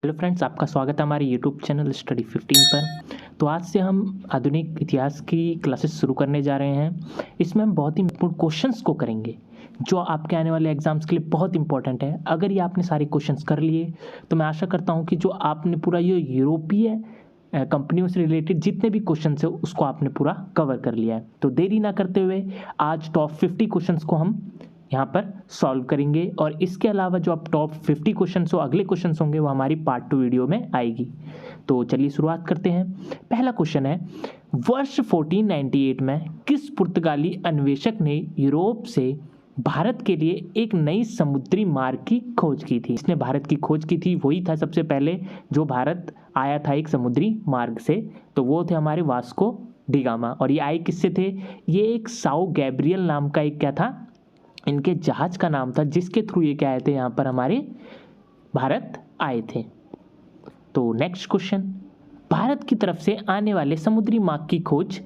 Hello friends, आपका स्वागत है हमारे यूट्यूब चैनल स्टडी 15 पर। तो आज से हम आधुनिक इतिहास की क्लासेस शुरू करने जा रहे हैं। इसमें हम बहुत ही महत्वपूर्ण क्वेश्चंस को करेंगे जो आपके आने वाले एग्जाम्स के लिए बहुत इंपॉर्टेंट है। अगर ये आपने सारे क्वेश्चंस कर लिए तो मैं आशा करता हूँ कि जो आपने पूरा ये यूरोपीय कंपनियों से रिलेटेड जितने भी क्वेश्चंस है उसको आपने पूरा कवर कर लिया है। तो देरी ना करते हुए आज टॉप 50 क्वेश्चंस को हम यहाँ पर सॉल्व करेंगे और इसके अलावा जो आप टॉप 50 क्वेश्चंस हो, अगले क्वेश्चंस होंगे वो हमारी पार्ट 2 वीडियो में आएगी। तो चलिए शुरुआत करते हैं। पहला क्वेश्चन है, वर्ष 1498 में किस पुर्तगाली अन्वेषक ने यूरोप से भारत के लिए एक नई समुद्री मार्ग की खोज की थी? इसने भारत की खोज की थी, वही था सबसे पहले जो भारत आया था एक समुद्री मार्ग से। तो वो थे हमारे वास्को डी गामा। और ये आए किससे थे? ये एक साओ गैब्रियल नाम का एक क्या था, इनके जहाज का नाम था, जिसके थ्रू ये क्या आए थे, यहाँ पर हमारे भारत आए थे। तो नेक्स्ट क्वेश्चन, भारत की तरफ से आने वाले समुद्री मार्ग की खोज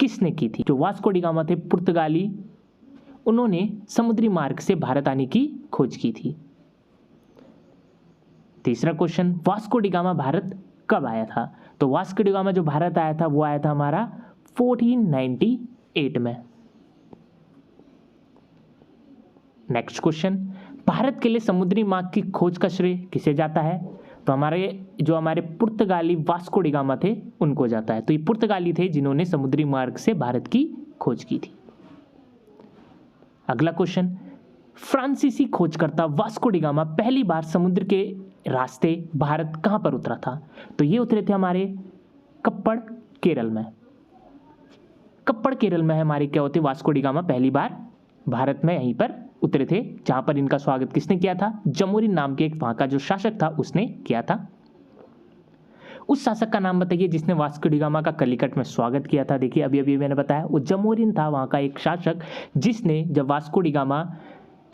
किसने की थी? जो वास्को डी गामा थे पुर्तगाली, उन्होंने समुद्री मार्ग से भारत आने की खोज की थी। तीसरा question, Vasco D gamma Bharat कब आया था? तो वास्को डी गामा जो भारत आया था वो आया था हमारा 1498 में। नेक्स्ट क्वेश्चन, भारत के लिए समुद्री मार्ग की खोज का श्रेय किसे जाता है? तो हमारे पुर्तगाली वास्को डी गामा थे उनको जाता है। तो ये पुर्तगाली थे जिन्होंने समुद्री मार्ग से भारत की खोज की थी। अगला क्वेश्चन, फ्रांसीसी खोजकर्ता वास्को डी गामा पहली बार समुद्र के रास्ते भारत कहां पर उतरा था? तो ये उतरे थे हमारे कप्पड़ केरल में। कप्पड़ केरल में हमारे क्या होते, वास्को डी गामा पहली बार भारत में यहीं पर उतरे थे, जहां पर इनका स्वागत किसने किया था? जमोरिन नाम के एक वहां का जो शासक था उसने किया था। उस शासक का नाम बताइए जिसने वास्को डी गामा का कलिकट में स्वागत किया था। देखिए अभी अभी मैंने बताया वो जमोरिन था, वहां का एक शासक, जिसने जब वास्को डी गामा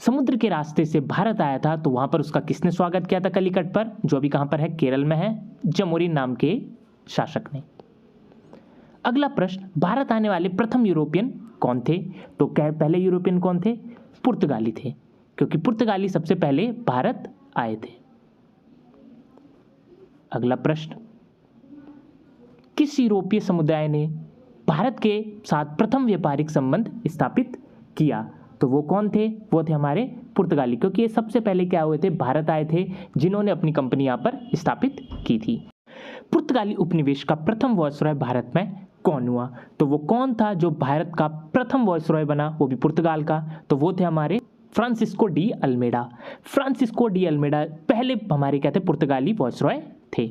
समुद्र के रास्ते से भारत आया था तो वहां पर उसका किसने स्वागत किया था कलिकट पर, जो अभी कहां पर है, केरल में है, जमोरिन नाम के शासक ने। अगला प्रश्न, भारत आने वाले प्रथम यूरोपियन कौन थे? तो पहले यूरोपियन कौन थे? पुर्तगाली थे, क्योंकि पुर्तगाली सबसे पहले भारत आए थे। अगला प्रश्न, किस यूरोपीय समुदाय ने भारत के साथ प्रथम व्यापारिक संबंध स्थापित किया? तो वो कौन थे? वो थे हमारे पुर्तगाली, क्योंकि ये सबसे पहले क्या हुए थे, भारत आए थे, जिन्होंने अपनी कंपनी यहां पर स्थापित की थी। पुर्तगाली उपनिवेश का प्रथम वायसरॉय भारत में कौन हुआ? तो वो कौन था जो भारत का प्रथम वायसरॉय बना, वो भी पुर्तगाल का? तो वो थे हमारे Francisco de Almeida. Francisco de Almeida पहले हमारे क्या थे, पुर्तगाली वायसरॉय थे।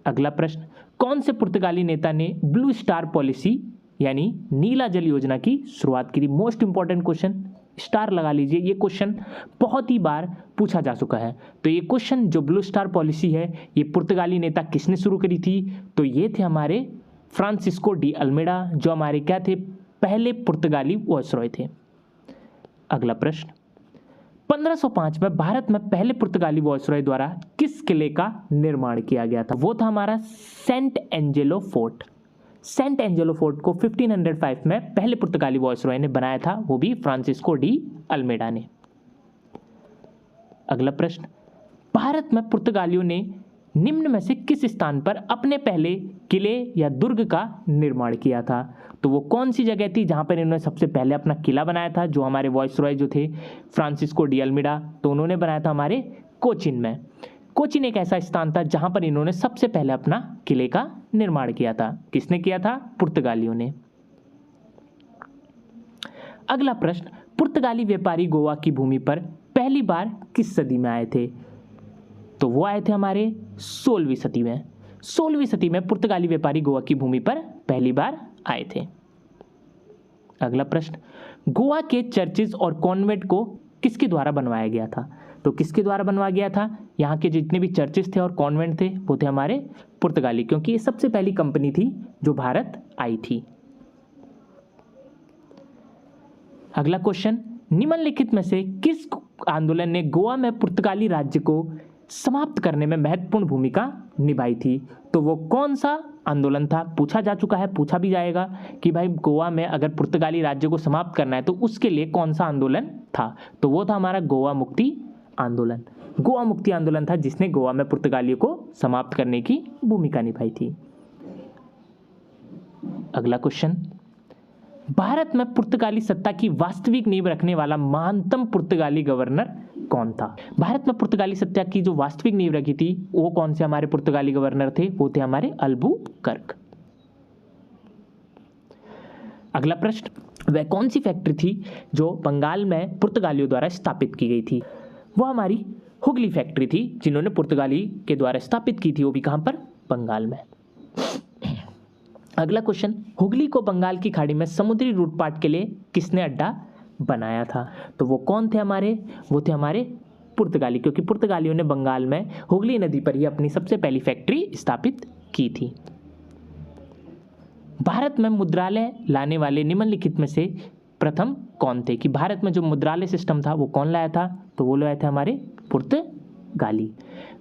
अगला प्रश्न, कौन से पुर्तगाली नेता ने ब्लू स्टार पॉलिसी यानी नीला जल योजना की शुरुआत की थी? मोस्ट इंपॉर्टेंट क्वेश्चन, स्टार लगा लीजिए, ये क्वेश्चन बहुत ही बार पूछा जा चुका है। तो ये क्वेश्चन जो ब्लू स्टार पॉलिसी है, ये पुर्तगाली नेता किसने शुरू करी थी? तो ये थे हमारे फ्रांसिस्को डी अल्मेडा, जो हमारे क्या थे, पहले पुर्तगाली वायसरॉय थे। अगला प्रश्न, 1505 में भारत में पहले पुर्तगाली वायसरॉय द्वारा किस किले का निर्माण किया गया था? वो था हमारा Saint Angelo fort. Saint Angelo fort को 1505 में पहले पुर्तगाली वायसरॉय ने बनाया था, वो भी फ्रांसिस्को डी अल्मेडा ने। अगला प्रश्न, भारत में पुर्तगालियों ने निम्न में से किस स्थान पर अपने पहले किले या दुर्ग का निर्माण किया था? तो वो कौन सी जगह थी जहां पर इन्होंने सबसे पहले अपना किला बनाया था? जो हमारे वायसरॉय जो थे फ्रांसिस्को डी अल्मेडा, तो उन्होंने बनाया था हमारे कोचिन में। कोचिन एक ऐसा स्थान था जहां पर इन्होंने सबसे पहले अपना किले का निर्माण किया था। किसने किया था? पुर्तगालियों ने। अगला प्रश्न, पुर्तगाली व्यापारी गोवा की भूमि पर पहली बार किस सदी में आए थे? तो वो आए थे हमारे 16वीं सदी में। 16वीं सदी में पुर्तगाली व्यापारी गोवा की भूमि पर पहली बार आए थे। अगला प्रश्न, गोवा के चर्चेज और कॉन्वेंट को किसके द्वारा बनवाया गया था? तो किसके द्वारा बनवाया गया था? यहाँ के जितने भी चर्चेज थे और कॉन्वेंट थे वो थे हमारे पुर्तगाली, क्योंकि ये सबसे पहली कंपनी थी जो भारत आई थी। अगला क्वेश्चन, निम्नलिखित में से किस आंदोलन ने गोवा में पुर्तगाली राज्य को समाप्त करने में महत्वपूर्ण भूमिका निभाई थी? तो वो कौन सा आंदोलन था? पूछा जा चुका है, पूछा भी जाएगा कि भाई गोवा में अगर पुर्तगाली राज्य को समाप्त करना है तो उसके लिए कौन सा आंदोलन था? तो वो था हमारा गोवा मुक्ति आंदोलन। गोवा मुक्ति आंदोलन था जिसने गोवा में पुर्तगालियों को समाप्त करने की भूमिका निभाई थी। अगला क्वेश्चन, भारत में पुर्तगाली सत्ता की वास्तविक नींव रखने वाला महानतम पुर्तगाली गवर्नर कौन था? भारत में पुर्तगाली सत्ता की जो वास्तविक नींव रखी थी वो कौन से हमारे पुर्तगाली गवर्नर थे? वो थे हमारे अल्बुकर्क। अगला प्रश्न, वह कौन सी फैक्ट्री थी जो बंगाल में पुर्तगालियों द्वारा स्थापित की गई थी? वो हमारी हुगली फैक्ट्री थी जिन्होंने पुर्तगाली के द्वारा स्थापित की थी, वो भी कहां पर? बंगाल में। अगला क्वेश्चन, हुगली को बंगाल की खाड़ी में समुद्री लूटपाट के लिए किसने अड्डा बनाया था? तो वो कौन थे हमारे? वो थे हमारे पुर्तगाली, क्योंकि पुर्तगालियों ने बंगाल में हुगली नदी पर ही अपनी सबसे पहली फैक्ट्री स्थापित की थी। भारत में मुद्रालय लाने वाले निम्नलिखित में से प्रथम कौन थे? कि भारत में जो मुद्रालय सिस्टम था वो कौन लाया था? तो वो लाया था हमारे पुर्तगाली।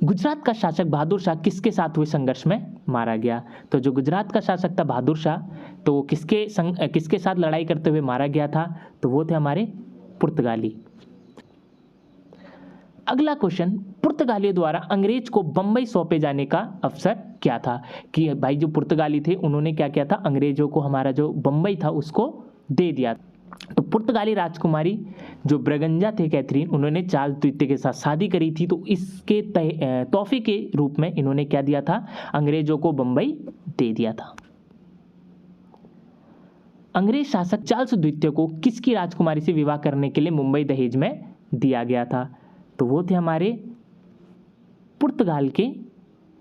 गुजरात का शासक बहादुर शाह किसके साथ हुए संघर्ष में मारा गया? तो जो गुजरात का शासक था बहादुर शाह, तो वो किसके साथ लड़ाई करते हुए मारा गया था? तो वो थे हमारे पुर्तगाली। अगला क्वेश्चन, पुर्तगालियों द्वारा अंग्रेज को बंबई सौंपे जाने का अवसर क्या था? कि भाई जो पुर्तगाली थे उन्होंने क्या किया था? अंग्रेजों को हमारा जो बंबई था उसको दे दिया। तो पुर्तगाली राजकुमारी जो ब्रगंजा थे कैथरीन, उन्होंने चार्ल्स द्वितीय के साथ शादी करी थी, तो इसके तोहफे के रूप में इन्होंने क्या दिया था? अंग्रेजों को बंबई दे दिया था। अंग्रेज शासक चार्ल्स द्वितीय को किसकी राजकुमारी से विवाह करने के लिए मुंबई दहेज में दिया गया था? तो वो थे हमारे पुर्तगाल के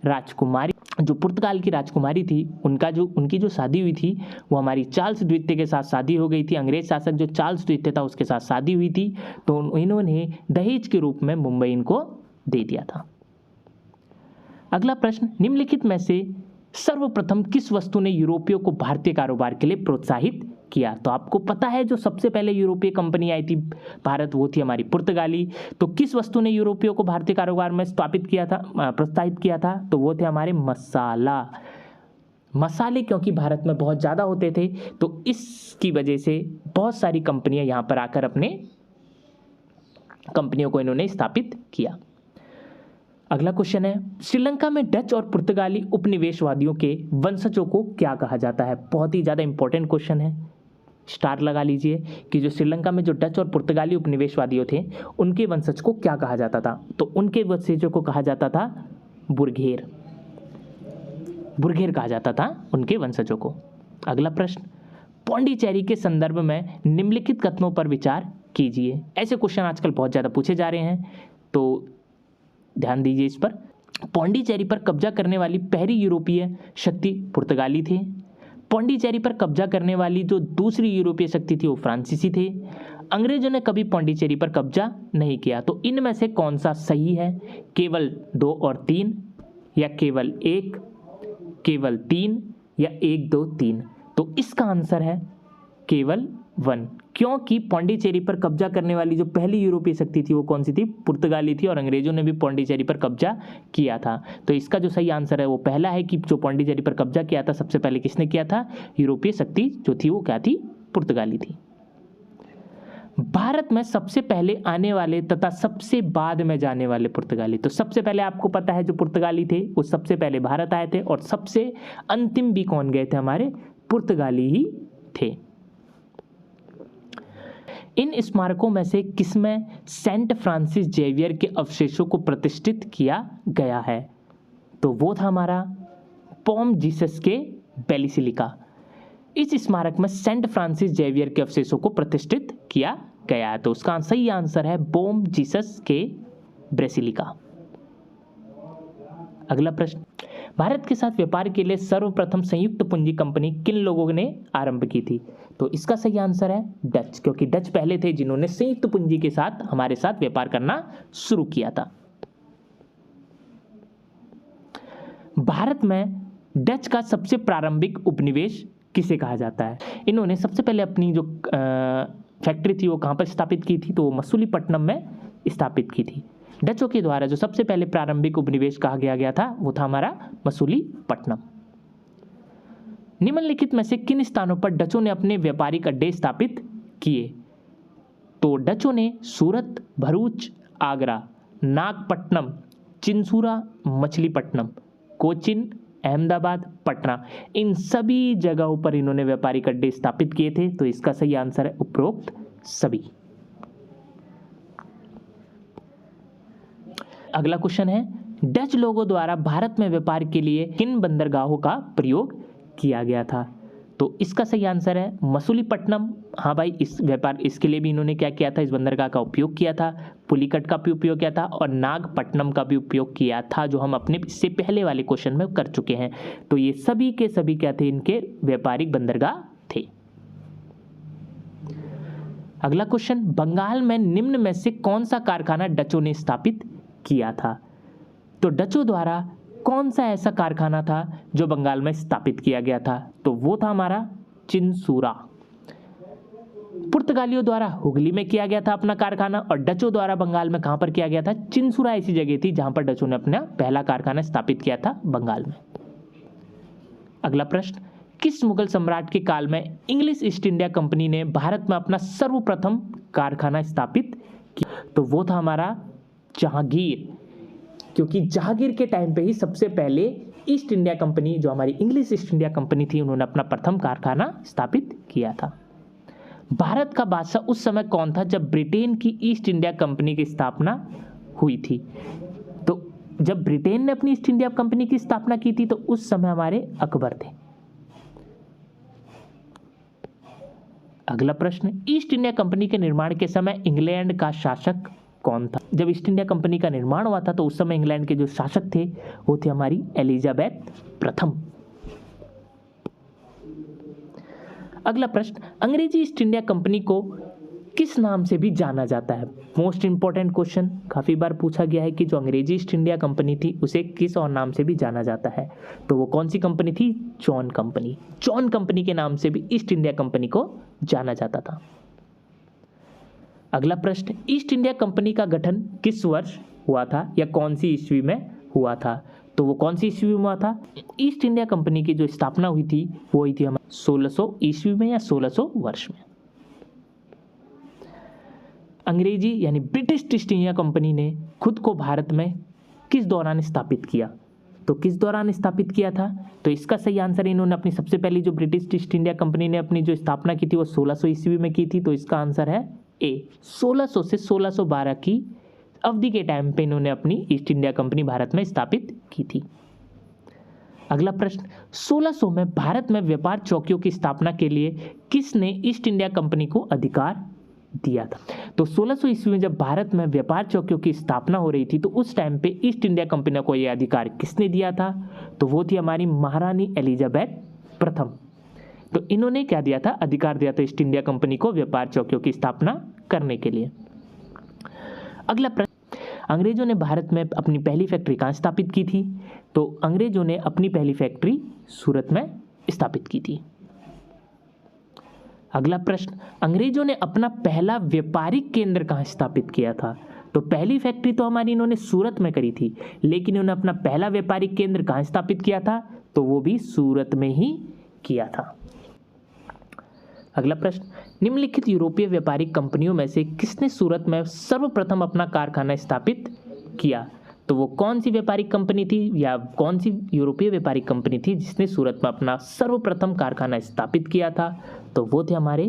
राजकुमारी। जो पुर्तगाल की राजकुमारी थी उनकी जो शादी हुई थी वो हमारी चार्ल्स द्वितीय के साथ शादी हो गई थी। अंग्रेज शासक जो चार्ल्स द्वितीय था उसके साथ शादी हुई थी, तो इन्होंने दहेज के रूप में मुंबई इनको दे दिया था। अगला प्रश्न, निम्नलिखित में से सर्वप्रथम किस वस्तु ने यूरोपियों को भारतीय कारोबार के लिए प्रोत्साहित किया? तो आपको पता है जो सबसे पहले यूरोपीय कंपनी आई थी भारत, वो थी हमारी पुर्तगाली। तो किस वस्तु ने यूरोपियों को भारतीय कारोबार में प्रोत्साहित किया था? तो वो थे हमारे मसाले, क्योंकि भारत में बहुत ज़्यादा होते थे, तो इसकी वजह से बहुत सारी कंपनियां यहाँ पर आकर अपने कंपनियों को इन्होंने स्थापित किया। अगला क्वेश्चन है, श्रीलंका में डच और पुर्तगाली उपनिवेशवादियों के वंशजों को क्या कहा जाता है? बहुत ही ज़्यादा इंपॉर्टेंट क्वेश्चन है, स्टार लगा लीजिए कि जो श्रीलंका में जो डच और पुर्तगाली उपनिवेशवादियों थे उनके वंशज को क्या कहा जाता था? तो उनके वंशजों को कहा जाता था बुर्गेर कहा जाता था उनके वंशजों को। अगला प्रश्न, पौंडीचेरी के संदर्भ में निम्नलिखित कथनों पर विचार कीजिए। ऐसे क्वेश्चन आजकल बहुत ज़्यादा पूछे जा रहे हैं, तो ध्यान दीजिए इस पर। पौंडीचेरी पर कब्जा करने वाली पहली यूरोपीय शक्ति पुर्तगाली थे। पौंडीचेरी पर कब्जा करने वाली जो दूसरी यूरोपीय शक्ति थी वो फ्रांसीसी थे। अंग्रेजों ने कभी पौंडीचेरी पर कब्जा नहीं किया। तो इनमें से कौन सा सही है? केवल 2 और 3, या केवल 1, केवल 3, या 1, 2, 3? तो इसका आंसर है केवल 1, क्योंकि पौंडीचेरी पर कब्जा करने वाली जो पहली यूरोपीय शक्ति थी वो कौन सी थी? पुर्तगाली थी, और अंग्रेजों ने भी पौंडीचेरी पर कब्जा किया था। तो इसका जो सही आंसर है वो पहला है कि जो पौंडीचेरी पर कब्जा किया था सबसे पहले किसने किया था? यूरोपीय शक्ति जो थी वो क्या थी? पुर्तगाली थी। भारत में सबसे पहले आने वाले तथा सबसे बाद में जाने वाले पुर्तगाली। तो सबसे पहले आपको पता है जो पुर्तगाली थे वो सबसे पहले भारत आए थे, और सबसे अंतिम भी कौन गए थे? हमारे पुर्तगाली ही थे। इन स्मारकों में से किसमें सेंट फ्रांसिस जेवियर के अवशेषों को प्रतिष्ठित किया गया है? तो वो था हमारा पोम जीसस के बेसिलिका। इस स्मारक में सेंट फ्रांसिस जेवियर के अवशेषों को प्रतिष्ठित किया गया है। तो उसका सही आंसर है बोम जीसस के बेसिलिका। अगला प्रश्न, भारत के साथ व्यापार के लिए सर्वप्रथम संयुक्त पूंजी कंपनी किन लोगों ने आरंभ की थी? तो इसका सही आंसर है डच, क्योंकि डच पहले थे जिन्होंने संयुक्त पूंजी के साथ हमारे साथ व्यापार करना शुरू किया था। भारत में डच का सबसे प्रारंभिक उपनिवेश किसे कहा जाता है? इन्होंने सबसे पहले अपनी जो फैक्ट्री थी वो कहाँ पर स्थापित की थी? तो वो मसूलीपट्टनम में स्थापित की थी। डचों के द्वारा जो सबसे पहले प्रारंभिक उपनिवेश कहा गया था वो था हमारा मसूलीपट्टनम। निम्नलिखित में से किन स्थानों पर डचों ने अपने व्यापारिक अड्डे स्थापित किए? तो डचों ने सूरत, भरूच, आगरा, नागपट्टनम, चिंसूरा, मछलीपट्टनम, कोचिन, अहमदाबाद, पटना, इन सभी जगहों पर इन्होंने व्यापारिक अड्डे स्थापित किए थे। तो इसका सही आंसर है उपरोक्त सभी। अगला क्वेश्चन है, डच लोगों द्वारा भारत में व्यापार के लिए किन बंदरगाहों का प्रयोग किया गया था? तो इसका सही आंसर है मसूलीपट्टनम। हाँ भाई, इस व्यापार इसके लिए भी इन्होंने क्या किया था, इस बंदरगाह का उपयोग किया था। पुलिकट का भी उपयोग किया था और नागपट्टनम का भी उपयोग किया था, जो हम अपने इससे पहले वाले क्वेश्चन में कर चुके हैं। तो ये सभी के सभी क्या थे, इनके व्यापारिक बंदरगाह थे। अगला क्वेश्चन, बंगाल में निम्न में से कौन सा कारखाना डचों ने स्थापित किया था? तो डचों द्वारा कौन सा ऐसा कारखाना था जो बंगाल में स्थापित किया गया था? तो वो था हमारा चिंसूरा। पुर्तगालियों द्वारा हुगली में किया गया था अपना कारखाना, और डचों द्वारा बंगाल में कहां पर किया गया था? चिंसूरा ऐसी जगह थी जहां पर डचों ने अपना पहला कारखाना स्थापित किया था बंगाल में। अगला प्रश्न, किस मुगल सम्राट के काल में इंग्लिश ईस्ट इंडिया कंपनी ने भारत में अपना सर्वप्रथम कारखाना स्थापित किया? तो वो था हमारा जहांगीर, क्योंकि जहांगीर के टाइम पे ही सबसे पहले ईस्ट इंडिया कंपनी, जो हमारी इंग्लिश ईस्ट इंडिया कंपनी थी, उन्होंने अपना प्रथम कारखाना स्थापित किया था। भारत का बादशाह उस समय कौन था जब ब्रिटेन की ईस्ट इंडिया कंपनी की स्थापना हुई थी? तो जब ब्रिटेन ने अपनी ईस्ट इंडिया कंपनी की स्थापना की थी तो उस समय हमारे अकबर थे। अगला प्रश्न, ईस्ट इंडिया कंपनी के निर्माण के समय इंग्लैंड का शासक कौन था? जब ईस्ट इंडिया कंपनी का निर्माण हुआ था तो उस समय इंग्लैंड के जो शासक थे वो थे हमारी एलिजाबेथ प्रथम। अगला प्रश्न, अंग्रेजी ईस्ट इंडिया कंपनी को किस नाम से भी जाना जाता है? मोस्ट इंपॉर्टेंट क्वेश्चन, काफी बार पूछा गया है कि जो अंग्रेजी ईस्ट इंडिया कंपनी थी उसे किस और नाम से भी जाना जाता है? तो वो कौन सी कंपनी थी? John company. जॉन कंपनी के नाम से भी ईस्ट इंडिया कंपनी को जाना जाता था। अगला प्रश्न, ईस्ट इंडिया कंपनी का गठन किस वर्ष हुआ था या कौन सी ईस्वी में हुआ था? तो वो कौन सी ईस्वी में हुआ था? ईस्ट इंडिया कंपनी की जो स्थापना हुई थी वो हुई थी हमारे 1600 ईस्वी में या 1600 वर्ष में। अंग्रेजी यानी ब्रिटिश ईस्ट इंडिया कंपनी ने खुद को भारत में किस दौरान स्थापित किया? तो किस दौरान स्थापित किया था? तो इसका सही आंसर, इन्होंने अपनी सबसे पहली जो ब्रिटिश ईस्ट इंडिया कंपनी ने अपनी जो स्थापना की थी वो 1600 ईस्वी में की थी। तो इसका आंसर है ए, 1600 से 1612 की अवधि के टाइम पे इन्होंने अपनी ईस्ट इंडिया कंपनी भारत में स्थापित की थी। अगला प्रश्न, 1600 में भारत में व्यापार चौकियों की स्थापना के लिए किसने ईस्ट इंडिया कंपनी को अधिकार दिया था? तो 1600 ईस्वी में जब भारत में व्यापार चौकियों की स्थापना हो रही थी तो उस टाइम पे ईस्ट इंडिया कंपनी को यह अधिकार किसने दिया था? तो वो थी हमारी महारानी एलिजाबेथ प्रथम। तो इन्होंने क्या दिया था? अधिकार दिया था ईस्ट इंडिया कंपनी को व्यापार चौकियों की स्थापना करने के लिए। अगला प्रश्न, अंग्रेजों ने भारत में अपनी पहली फैक्ट्री कहाँ स्थापित की थी? तो अंग्रेजों ने अपनी पहली फैक्ट्री सूरत में स्थापित की थी। अगला प्रश्न, अंग्रेजों ने अपना पहला व्यापारिक केंद्र कहाँ स्थापित किया था? तो पहली फैक्ट्री तो हमारी इन्होंने सूरत में करी थी, लेकिन इन्होंने अपना पहला व्यापारिक केंद्र कहाँ स्थापित किया था? तो वो भी सूरत में ही किया था। अगला प्रश्न, निम्नलिखित यूरोपीय व्यापारिक कंपनियों में से किसने सूरत में सर्वप्रथम अपना कारखाना स्थापित किया? तो वो कौन सी व्यापारिक कंपनी थी या कौन सी यूरोपीय व्यापारिक कंपनी थी जिसने सूरत में अपना सर्वप्रथम कारखाना स्थापित किया था? तो वो थे हमारे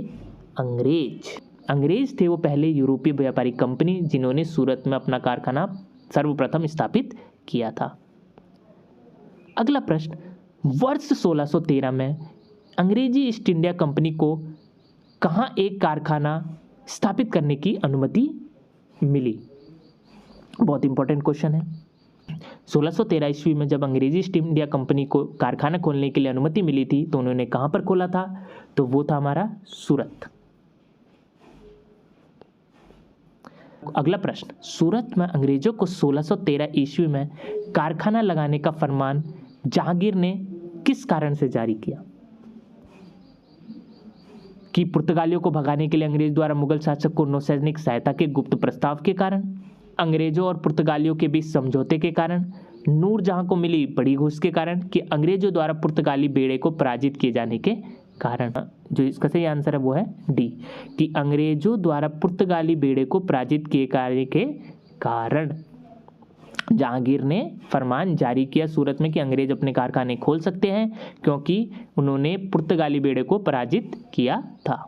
अंग्रेज थे वो पहले यूरोपीय व्यापारिक कंपनी जिन्होंने सूरत में अपना कारखाना सर्वप्रथम स्थापित किया था। अगला प्रश्न, वर्ष 1613 में अंग्रेजी ईस्ट इंडिया कंपनी को कहाँ एक कारखाना स्थापित करने की अनुमति मिली? बहुत इंपॉर्टेंट क्वेश्चन है। 1613 ईस्वी में जब अंग्रेजी ईस्ट इंडिया कंपनी को कारखाना खोलने के लिए अनुमति मिली थी तो उन्होंने कहाँ पर खोला था? तो वो था हमारा सूरत। अगला प्रश्न, सूरत में अंग्रेजों को 1613 ईस्वी में कारखाना लगाने का फरमान जहांगीर ने किस कारण से जारी किया? कि पुर्तगालियों को भगाने के लिए अंग्रेज द्वारा मुगल शासक को नौसैनिक सहायता के गुप्त प्रस्ताव के कारण, अंग्रेजों और पुर्तगालियों के बीच समझौते के कारण, नूरजहां को मिली बड़ी घूस के कारण, कि अंग्रेजों द्वारा पुर्तगाली बेड़े को पराजित किए जाने के कारण? जो इसका सही आंसर है वो है डी, कि अंग्रेजों द्वारा पुर्तगाली बेड़े को पराजित किए जाने के कारण जहांगीर ने फरमान जारी किया सूरत में कि अंग्रेज अपने कारखाने खोल सकते हैं क्योंकि उन्होंने पुर्तगाली बेड़े को पराजित किया था।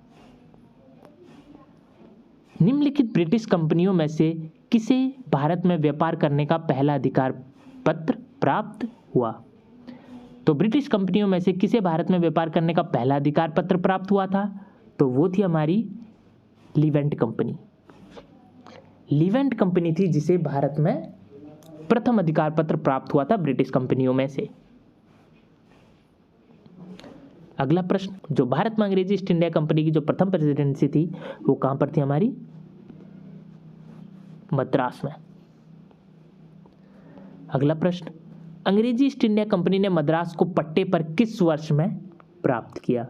निम्नलिखित ब्रिटिश कंपनियों में से किसे भारत में व्यापार करने का पहला अधिकार पत्र प्राप्त हुआ? तो ब्रिटिश कंपनियों में से किसे भारत में व्यापार करने का पहला अधिकार पत्र प्राप्त हुआ था? तो वो थी हमारी लीवेंट कंपनी। लीवेंट कंपनी थी जिसे भारत में प्रथम अधिकार पत्र प्राप्त हुआ था ब्रिटिश कंपनियों में से। अगला प्रश्न, जो भारत में अंग्रेजी ईस्ट इंडिया कंपनी की जो प्रथम प्रेसिडेंसी थी वो कहां पर थी? हमारी मद्रास में। अगला प्रश्न, अंग्रेजी ईस्ट इंडिया कंपनी ने मद्रास को पट्टे पर किस वर्ष में प्राप्त किया?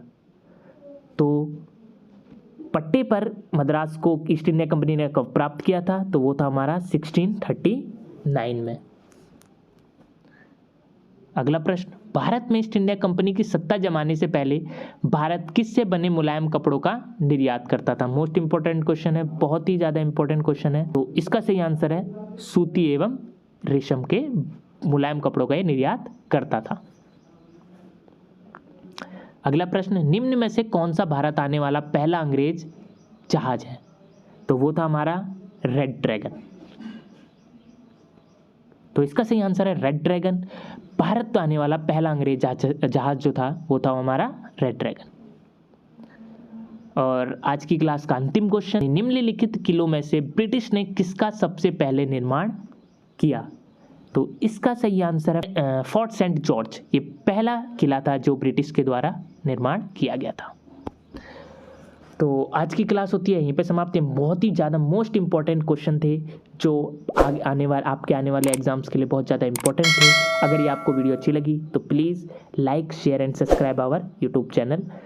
तो पट्टे पर मद्रास को ईस्ट इंडिया कंपनी ने कब प्राप्त किया था? तो वो था हमारा 1639 में। अगला प्रश्न, भारत में ईस्ट इंडिया कंपनी की सत्ता जमाने से पहले भारत किससे बने मुलायम कपड़ों का निर्यात करता था? मोस्ट इंपॉर्टेंट क्वेश्चन है, बहुत ही ज़्यादा इंपॉर्टेंट क्वेश्चन है। तो इसका सही आंसर है सूती एवं रेशम के मुलायम कपड़ों का ये निर्यात करता था। अगला प्रश्न, निम्न में से कौन सा भारत आने वाला पहला अंग्रेज जहाज है? तो वो था हमारा रेड ड्रैगन। तो इसका सही आंसर है रेड ड्रैगन। भारत आने वाला पहला अंग्रेज जहाज जो था वो था हमारा रेड ड्रैगन। और आज की क्लास का अंतिम क्वेश्चन, निम्नलिखित किलों में से ब्रिटिश ने किसका सबसे पहले निर्माण किया? तो इसका सही आंसर है फोर्ट सेंट जॉर्ज। ये पहला किला था जो ब्रिटिश के द्वारा निर्माण किया गया था। तो आज की क्लास होती है यहीं पे समाप्त है। बहुत ही ज़्यादा मोस्ट इंपॉर्टेंट क्वेश्चन थे जो आपके आने वाले एग्जाम्स के लिए बहुत ज़्यादा इंपॉर्टेंट थे। अगर ये आपको वीडियो अच्छी लगी तो please like share and subscribe our YouTube channel.